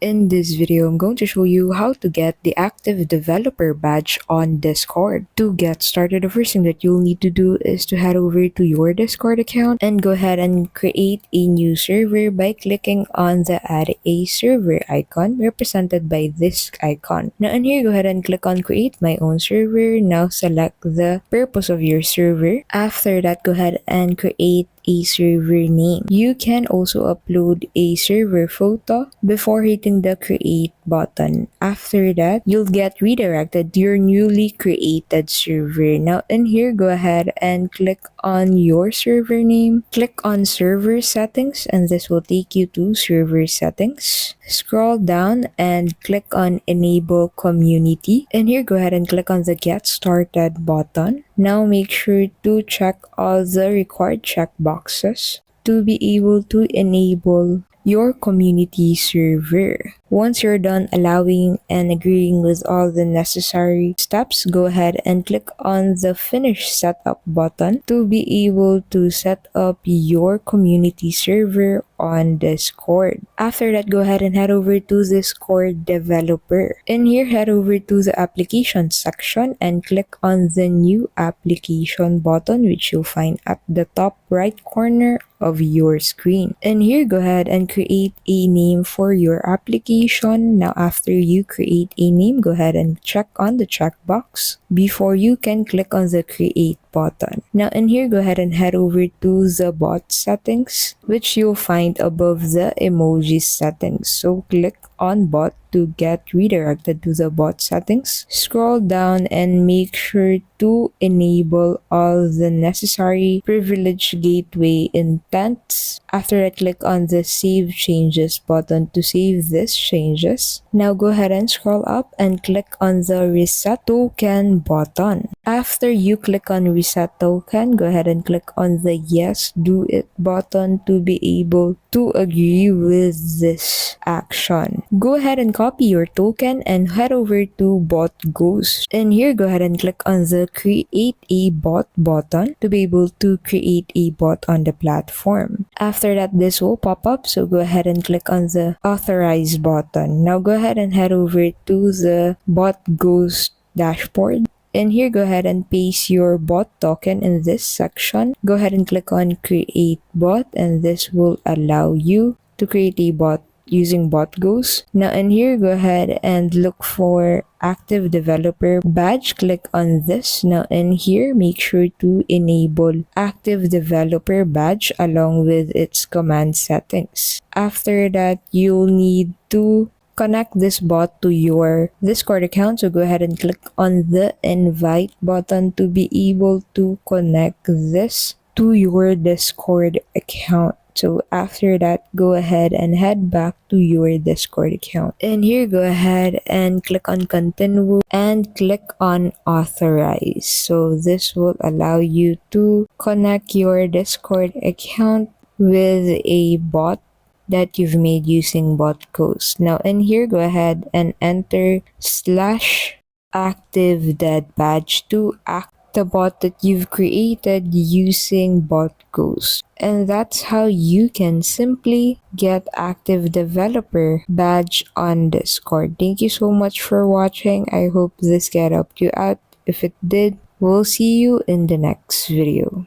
In this video, I'm going to show you how to get the active developer badge on Discord. To get started, the first thing that you'll need to do is to head over to your Discord account and go ahead and create a new server by clicking on the add a server icon represented by this icon. Now in here, go ahead and click on create my own server. Now select the purpose of your server. After that, go ahead and create a server name. You can also upload a server photo before hitting the create button. After that, you'll get redirected to your newly created server. Now in here, go ahead and click on your server name. Click on server settings and this will take you to server settings. Scroll down and click on enable community. In here, go ahead and click on the get started button. Now make sure to check all the required checkboxes to be able to enable your community server. Once you're done allowing and agreeing with all the necessary steps, go ahead and click on the finish setup button to be able to set up your community server on Discord. After that, go ahead and head over to Discord developer. In here, head over to the application section and click on the new application button, which you'll find at the top right corner of your screen. In here, go ahead and create a name for your application. Now after you create a name, go ahead and check on the checkbox before you can click on the create button. Now in here, go ahead and head over to the bot settings, which you'll find above the emoji settings. So click on bot to get redirected to the bot settings. Scroll down and make sure to enable all the necessary privilege gateway intents. After that, click on the save changes button to save these changes. Now go ahead and scroll up and click on the reset token button. After you click on reset token, go ahead and click on the yes do it button to be able to agree with this action. Go ahead and copy your token and head over to bot ghost. In here, go ahead and click on the create a bot button to be able to create a bot on the platform. After that, this will pop up, so go ahead and click on the authorize button. Now go ahead and head over to the bot ghost dashboard. In here, go ahead and paste your bot token in this section. Go ahead and click on create bot and this will allow you to create a bot using bot ghost. Now in here, go ahead and look for active developer badge. Click on this. Now in here, make sure to enable active developer badge along with its command settings. After that, you'll need to connect this bot to your Discord account. So go ahead and click on the invite button to be able to connect this to your Discord account. So after that, go ahead and head back to your Discord account. And here, go ahead and click on continue and click on authorize. So this will allow you to connect your Discord account with a bot that you've made using bot ghost. Now in here, go ahead and enter /active dead badge to act the bot that you've created using bot ghost. And that's how you can simply get active developer badge on Discord. Thank you so much for watching. I hope this guide helped you out. If it did, we'll see you in the next video.